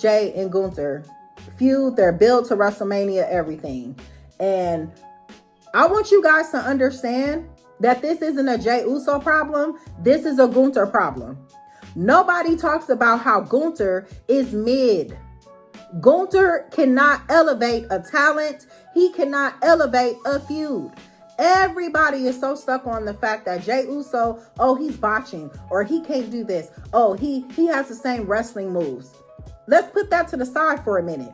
Jey and Gunther feud, they're built to WrestleMania, everything. And I want you guys to understand that this isn't a Jey Uso problem. This is a Gunther problem. Nobody talks about how Gunther is mid. Gunther cannot elevate a talent. He cannot elevate a feud. Everybody is so stuck on the fact that Jey Uso, oh, he's botching, or he can't do this. Oh, he has the same wrestling moves. Let's put that to the side for a minute.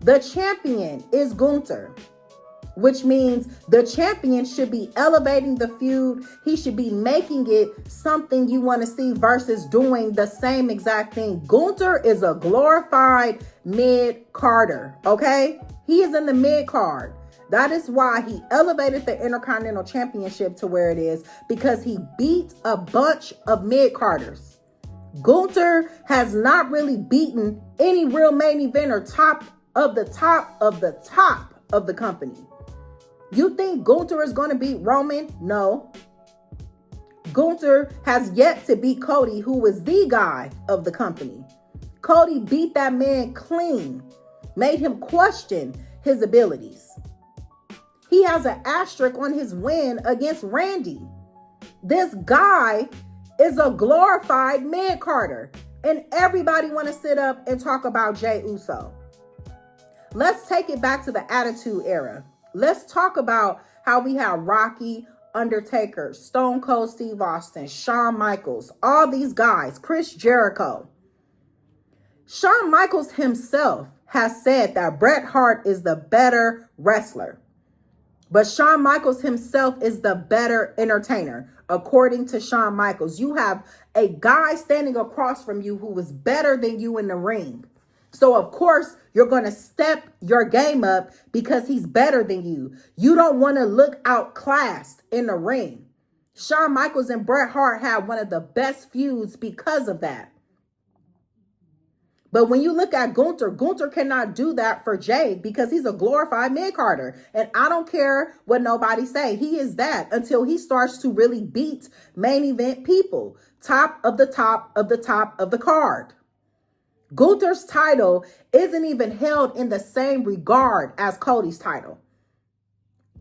The champion is Gunther, which means the champion should be elevating the feud. He should be making it something you want to see versus doing the same exact thing. Gunther is a glorified mid-carder, okay? He is in the mid-card. That is why he elevated the Intercontinental Championship to where it is, because he beat a bunch of mid-carders. Gunther has not really beaten any real main eventer top of the top of the company. You think Gunther is going to beat Roman? No. Gunther has yet to beat Cody, who was the guy of the company. Cody beat that man clean, made him question his abilities. He has an asterisk on his win against Randy. This guy is a glorified mid-carder, and everybody want to sit up and talk about Jey Uso. Let's take it back to the Attitude Era. Let's talk about how we have Rocky, Undertaker, Stone Cold Steve Austin, Shawn Michaels, all these guys, Chris Jericho. Shawn Michaels himself has said that Bret Hart is the better wrestler. But Shawn Michaels himself is the better entertainer. According to Shawn Michaels, you have a guy standing across from you who is better than you in the ring. So, of course, you're going to step your game up because he's better than you. You don't want to look outclassed in the ring. Shawn Michaels and Bret Hart had one of the best feuds because of that. But when you look at Gunther, Gunther cannot do that for Jey because he's a glorified mid-carder. And I don't care what nobody say. He is that until he starts to really beat main event people. Top of the top of the top of the card. Gunther's title isn't even held in the same regard as Cody's title.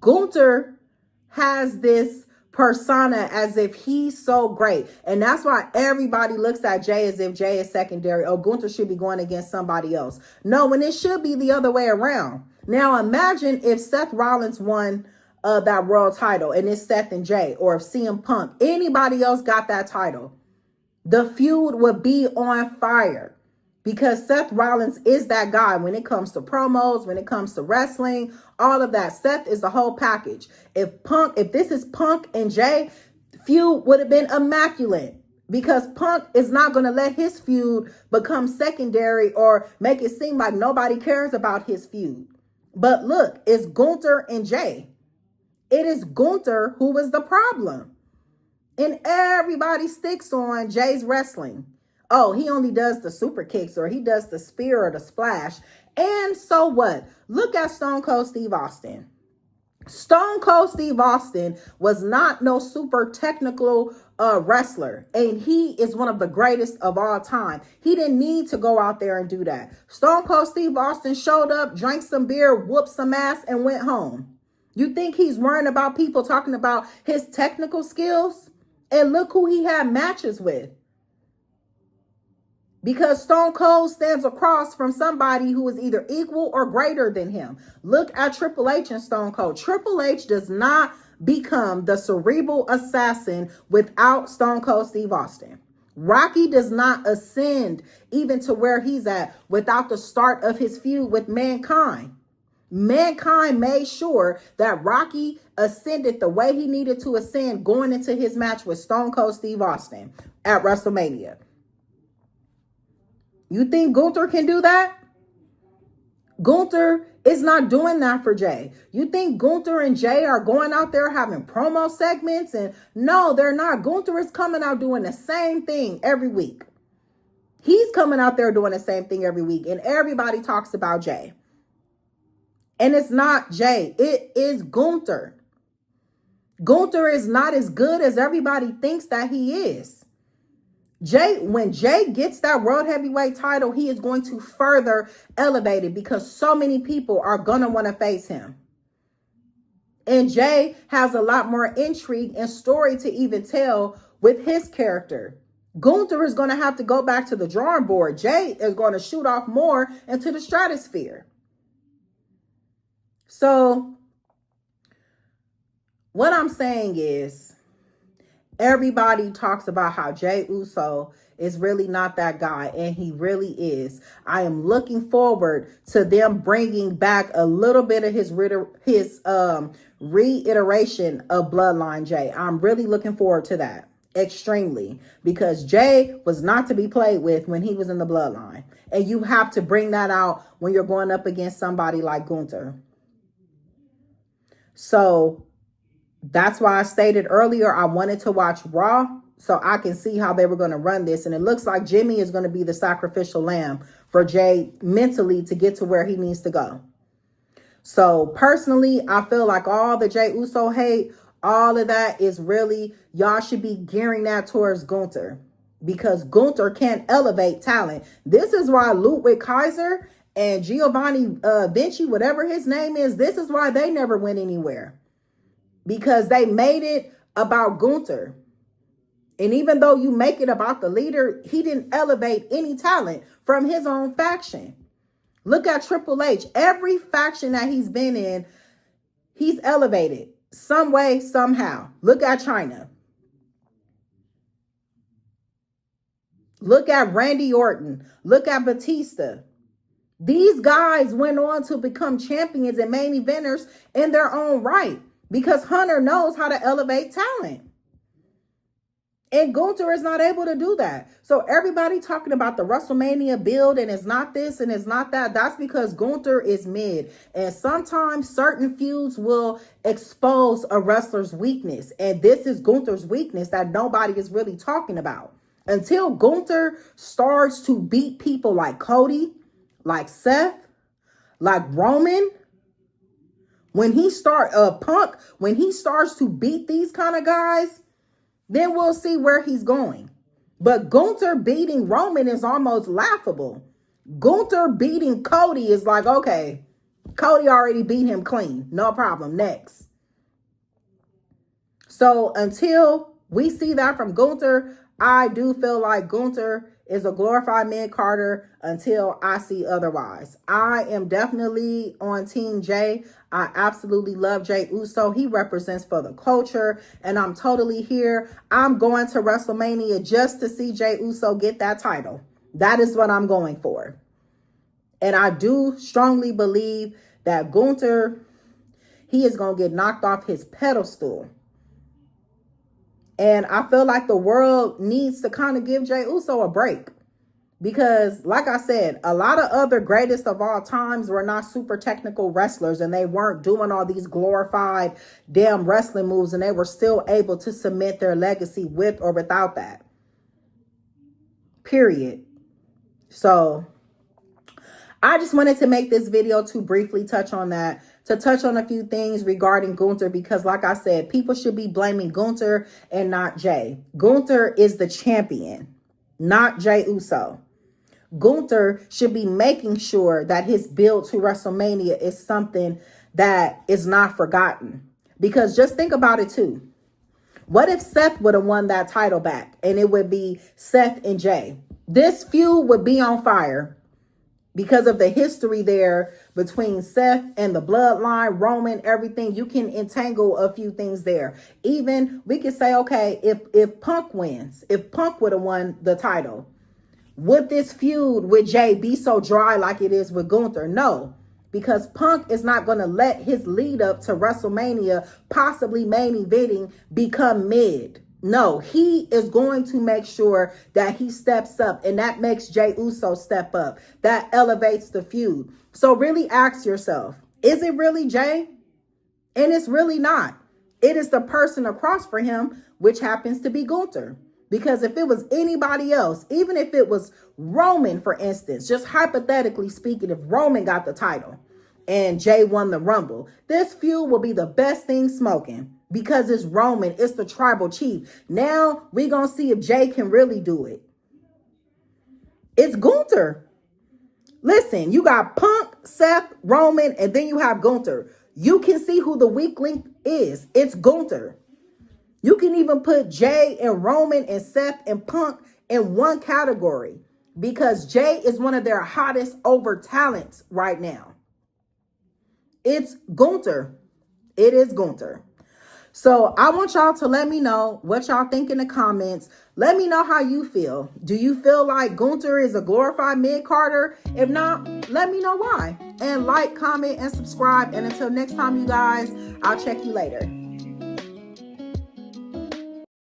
Gunther has this persona as if he's so great. And that's why everybody looks at Jey as if Jey is secondary. Oh, Gunther should be going against somebody else. No, when it should be the other way around. Now imagine if Seth Rollins won that world title and it's Seth and Jey, or if CM Punk, anybody else got that title. The feud would be on fire. Because Seth Rollins is that guy when it comes to promos, when it comes to wrestling, all of that. Seth is the whole package. If this is Punk and Jey, feud would have been immaculate. Because Punk is not going to let his feud become secondary or make it seem like nobody cares about his feud. But look, it's Gunther and Jey. It is Gunther who is the problem. And everybody sticks on Jey's wrestling. Oh, he only does the super kicks, or he does the spear or the splash. And so what? Look at Stone Cold Steve Austin. Stone Cold Steve Austin was not no super technical wrestler. And he is one of the greatest of all time. He didn't need to go out there and do that. Stone Cold Steve Austin showed up, drank some beer, whooped some ass, and went home. You think he's worrying about people talking about his technical skills? And look who he had matches with. Because Stone Cold stands across from somebody who is either equal or greater than him. Look at Triple H and Stone Cold. Triple H does not become the cerebral assassin without Stone Cold Steve Austin. Rocky does not ascend even to where he's at without the start of his feud with Mankind. Mankind made sure that Rocky ascended the way he needed to ascend going into his match with Stone Cold Steve Austin at WrestleMania. You think Gunther can do that? Gunther is not doing that for Jey. You think Gunther and Jey are going out there having promo segments? And no, they're not. Gunther is coming out doing the same thing every week. He's coming out there doing the same thing every week. And everybody talks about Jey. And it's not Jey. It is Gunther. Gunther is not as good as everybody thinks that he is. When Jey gets that world heavyweight title, he is going to further elevate it because so many people are going to want to face him. And Jey has a lot more intrigue and story to even tell with his character. Gunther is going to have to go back to the drawing board. Jey is going to shoot off more into the stratosphere. So what I'm saying is, everybody talks about how Jey Uso is really not that guy, and he really is. I am looking forward to them bringing back a little bit of his reiteration of Bloodline Jey. I'm really looking forward to that. Extremely. Because Jey was not to be played with when he was in the Bloodline. And you have to bring that out when you're going up against somebody like Gunther. So that's why I stated earlier I wanted to watch Raw so I can see how they were going to run this. And it looks like Jimmy is going to be the sacrificial lamb for Jey mentally to get to where he needs to go. So personally, I feel like all the Jey Uso hate, all of that is really, y'all should be gearing that towards Gunther. Because Gunther can't elevate talent. This is why Ludwig Kaiser and Giovanni Vinci, whatever his name is, this is why they never went anywhere. Because they made it about Gunther. And even though you make it about the leader, he didn't elevate any talent from his own faction. Look at Triple H. Every faction that he's been in, he's elevated some way, somehow. Look at China. Look at Randy Orton. Look at Batista. These guys went on to become champions and main eventers in their own right. Because Hunter knows how to elevate talent. And Gunther is not able to do that. So everybody talking about the WrestleMania build and it's not this and it's not that. That's because Gunther is mid. And sometimes certain feuds will expose a wrestler's weakness. And this is Gunther's weakness that nobody is really talking about. Until Gunther starts to beat people like Cody, like Seth, like Roman. When he Punk, when he starts to beat these kind of guys, then we'll see where he's going. But Gunther beating Roman is almost laughable. Gunther beating Cody is like, okay, Cody already beat him clean. No problem. Next. So until we see that from Gunther, I do feel like Gunther is a glorified mid-carder until I see otherwise. I am definitely on Team Jey. I absolutely love Jey Uso. He represents for the culture, and I'm totally here. I'm going to WrestleMania just to see Jey Uso get that title. That is what I'm going for. And I do strongly believe that Gunther, he is going to get knocked off his pedestal. And I feel like the world needs to kind of give Jey Uso a break. Because, like I said, a lot of other greatest of all times were not super technical wrestlers. And they weren't doing all these glorified damn wrestling moves. And they were still able to cement their legacy with or without that. Period. So, I just wanted to make this video to briefly touch on that. To touch on a few things regarding Gunther, because like I said, people should be blaming Gunther and not Jey. Gunther is the champion, not Jey Uso. Gunther should be making sure that his build to WrestleMania is something that is not forgotten. Because just think about it too. What if Seth would have won that title back and it would be Seth and Jey? This feud would be on fire. Because of the history there between Seth and the bloodline, Roman, everything, you can entangle a few things there. Even we could say, okay, if Punk wins, if Punk would have won the title, would this feud with Jey be so dry like it is with Gunther? No, because Punk is not going to let his lead up to WrestleMania, possibly main eventing, become mid. No, he is going to make sure that he steps up, and that makes Jey Uso step up. That elevates the feud. So really ask yourself, is it really Jey? And it's really not. It is the person across for him, which happens to be Gunther. Because if it was anybody else, even if it was Roman, for instance, just hypothetically speaking, if Roman got the title and Jey won the Rumble, this feud will be the best thing smoking. Because it's Roman, it's the tribal chief. Now we're going to see if Jey can really do it. It's Gunther. Listen, you got Punk, Seth, Roman, and then you have Gunther. You can see who the weak link is. It's Gunther. You can even put Jey and Roman and Seth and Punk in one category because Jey is one of their hottest over talents right now. It's Gunther. It is Gunther. So I want y'all to let me know what y'all think in the comments. Let me know how you feel. Do you feel like Gunther is a glorified mid-carder? If not, let me know why. And like, comment, and subscribe. And until next time, you guys, I'll check you later.